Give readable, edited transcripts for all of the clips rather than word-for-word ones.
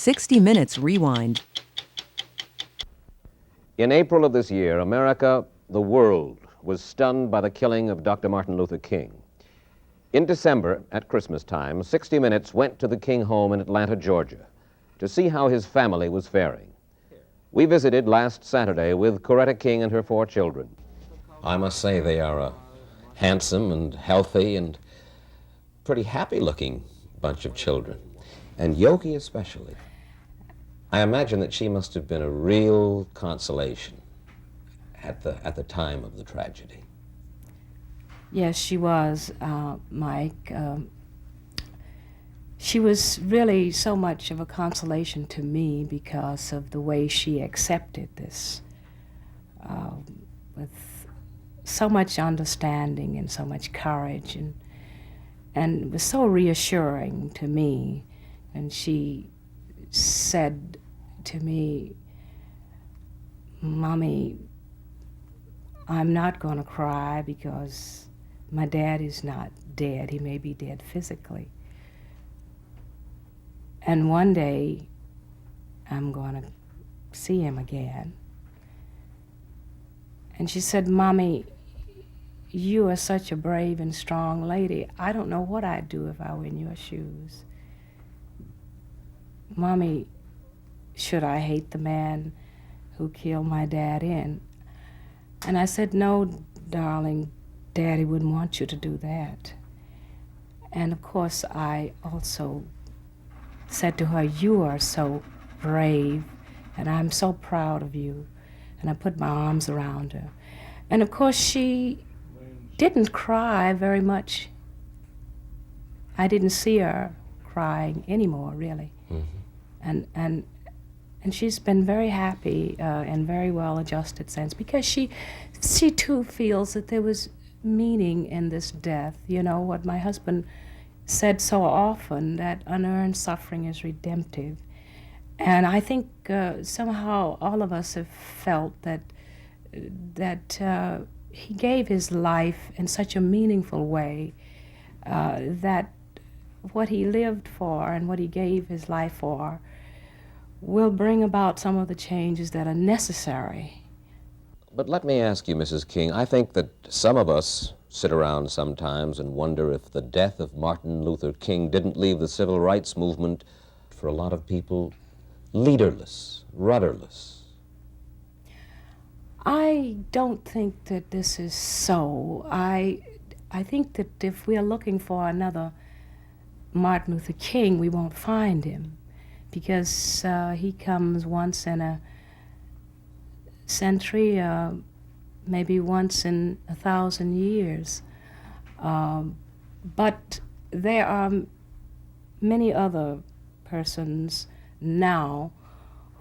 60 Minutes Rewind. In April of this year, America, the world, was stunned by the killing of Dr. Martin Luther King. In December, at Christmas time, 60 Minutes went to the King home in Atlanta, Georgia, to see how his family was faring. We visited last Saturday with Coretta King and her 4 children. I must say they are a handsome and healthy and pretty happy-looking bunch of children, and Yogi especially. I imagine that she must have been a real consolation at the time of the tragedy. Yes, she was, Mike. She was really so much of a consolation to me because of the way she accepted this with so much understanding and so much courage, and it was so reassuring to me. And she said to me, "Mommy, I'm not going to cry because my dad is not dead. He may be dead physically. And one day, I'm going to see him again." And she said, "Mommy, you are such a brave and strong lady. I don't know what I'd do if I were in your shoes. Mommy, should I hate the man who killed my dad in?" And I said, "No, darling, Daddy wouldn't want you to do that." And of course, I also said to her, "You are so brave, and I'm so proud of you." And I put my arms around her. And of course, she didn't cry very much. I didn't see her crying anymore, really. Mm-hmm. And she's been very happy and very well adjusted since, because she too feels that there was meaning in this death. You know, what my husband said so often, that unearned suffering is redemptive. And I think somehow all of us have felt that he gave his life in such a meaningful way, that what he lived for and what he gave his life for will bring about some of the changes that are necessary. But let me ask you, Mrs. King, I think that some of us sit around sometimes and wonder if the death of Martin Luther King didn't leave the civil rights movement, for a lot of people, leaderless, rudderless. I don't think that this is so. I think that if we are looking for another Martin Luther King, we won't find him, because he comes once in a century, maybe once in 1,000 years. But there are many other persons now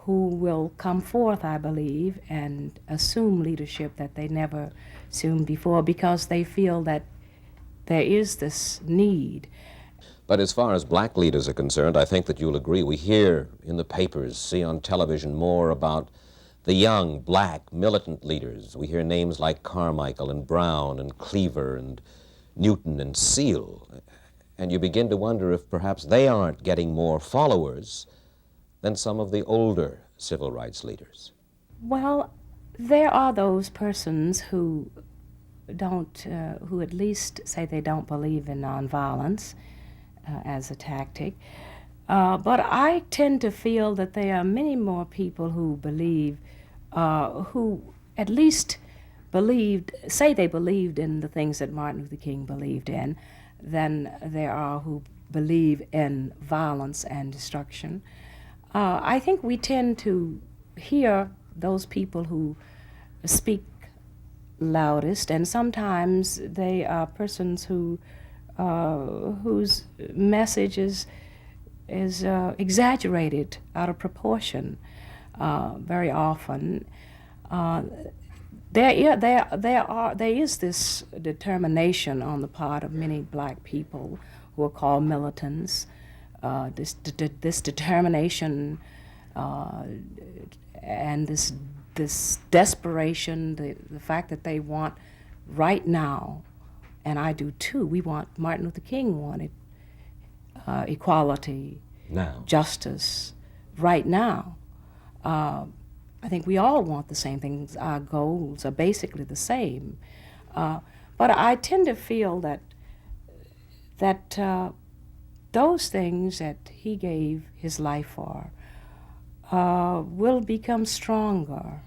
who will come forth, I believe, and assume leadership that they never assumed before, because they feel that there is this need. But as far as black leaders are concerned, I think that you'll agree. We hear in the papers, see on television more about the young black militant leaders. We hear names like Carmichael and Brown and Cleaver and Newton and Seal. And you begin to wonder if perhaps they aren't getting more followers than some of the older civil rights leaders. Well, there are those persons who who at least say they don't believe in nonviolence as a tactic. But I tend to feel that there are many more people who believe, who at least say they believed in the things that Martin Luther King believed in, than there are who believe in violence and destruction. I think we tend to hear those people who speak loudest, and sometimes they are persons whose message is exaggerated out of proportion very often. There is this determination on the part of many black people who are called militants, this determination and this desperation, the fact that they want right now, and I do too, we want, Martin Luther King wanted equality, now, justice, right now. I think we all want the same things. Our goals are basically the same. But I tend to feel that those things that he gave his life for will become stronger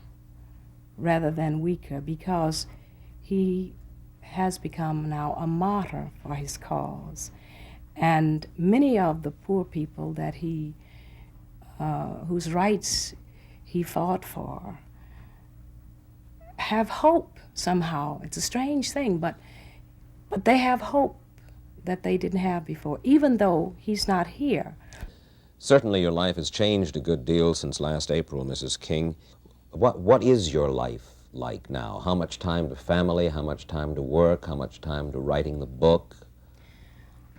rather than weaker, because he has become now a martyr for his cause. And many of the poor people that he, whose rights he fought for, have hope somehow. It's a strange thing, but they have hope that they didn't have before, even though he's not here. Certainly your life has changed a good deal since last April, Mrs. King. What is your life like now? How much time to family, how much time to work, how much time to writing the book?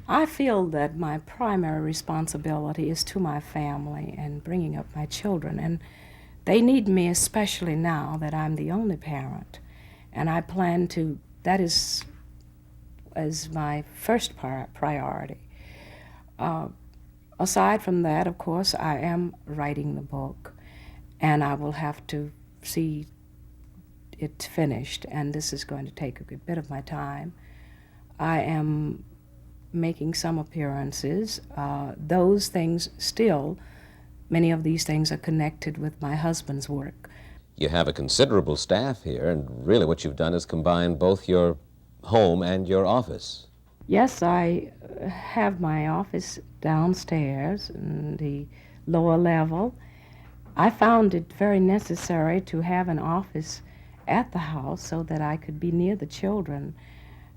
I feel that my primary responsibility is to my family and bringing up my children, and they need me especially now that I'm the only parent. And I plan to, that is as my first priority. Aside from that, of course, I am writing the book, and I will have to see it finished, and this is going to take a good bit of my time. I am making some appearances. Those things still, many of these things are connected with my husband's work. You have a considerable staff here, and really what you've done is combine both your home and your office. Yes, I have my office downstairs in the lower level. I found it very necessary to have an office at the house so that I could be near the children.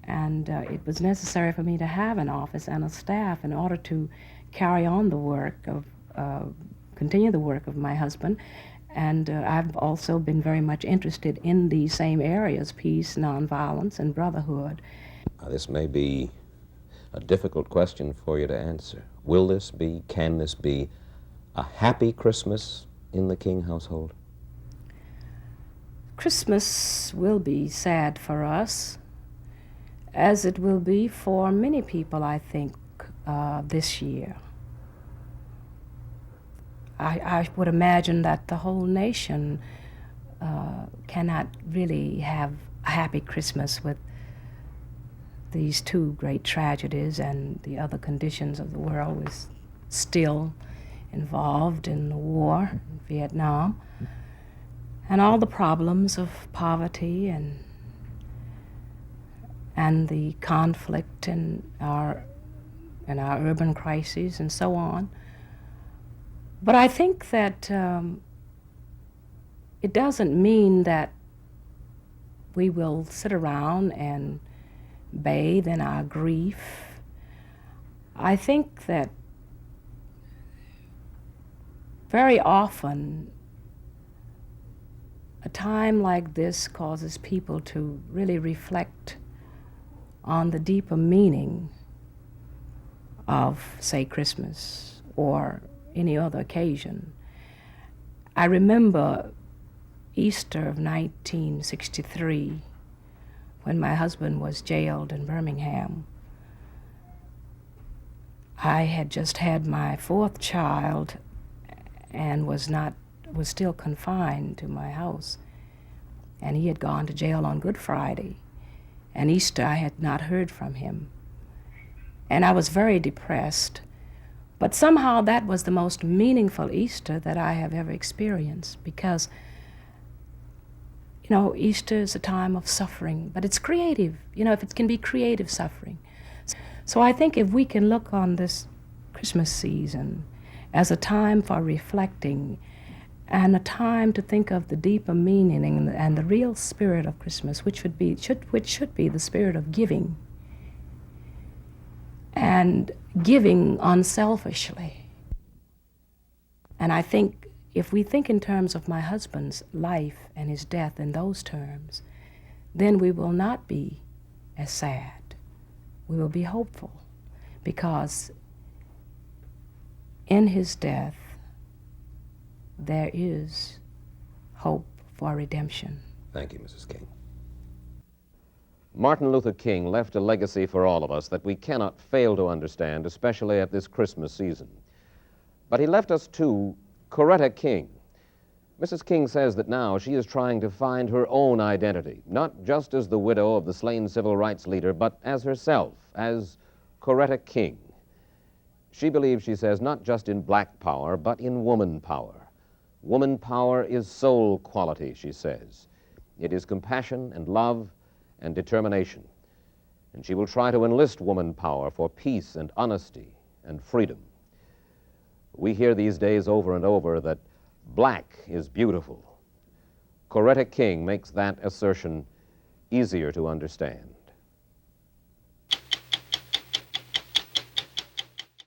And it was necessary for me to have an office and a staff in order to carry on the work of, continue the work of my husband. And I've also been very much interested in these same areas, peace, nonviolence, and brotherhood. This may be a difficult question for you to answer. Will this be, can this be, a happy Christmas in the King household? Christmas will be sad for us, as it will be for many people, I think, this year. I would imagine that the whole nation cannot really have a happy Christmas with these two great tragedies, and the other conditions of the world was still involved in the war in Vietnam, and all the problems of poverty and the conflict in our urban crises and so on. But I think that it doesn't mean that we will sit around and bathe in our grief. I think that very often a time like this causes people to really reflect on the deeper meaning of, say, Christmas or any other occasion. I remember Easter of 1963, when my husband was jailed in Birmingham. I had just had my fourth child and was still confined to my house. And he had gone to jail on Good Friday. And Easter, I had not heard from him. And I was very depressed. But somehow that was the most meaningful Easter that I have ever experienced, because Easter is a time of suffering, but it's creative, if it can be creative suffering. So I think if we can look on this Christmas season as a time for reflecting and a time to think of the deeper meaning and the real spirit of Christmas, which should be the spirit of giving, and giving unselfishly. And I think if we think in terms of my husband's life and his death in those terms, then we will not be as sad. We will be hopeful, because in his death there is hope for redemption. Thank you, Mrs. King. Martin Luther King left a legacy for all of us that we cannot fail to understand, especially at this Christmas season. But he left us, too, Coretta King. Mrs. King says that now she is trying to find her own identity, not just as the widow of the slain civil rights leader, but as herself, as Coretta King. She believes, she says, not just in black power, but in woman power. Woman power is soul quality, she says. It is compassion and love and determination. And she will try to enlist woman power for peace and honesty and freedom. We hear these days over and over that black is beautiful. Coretta King makes that assertion easier to understand.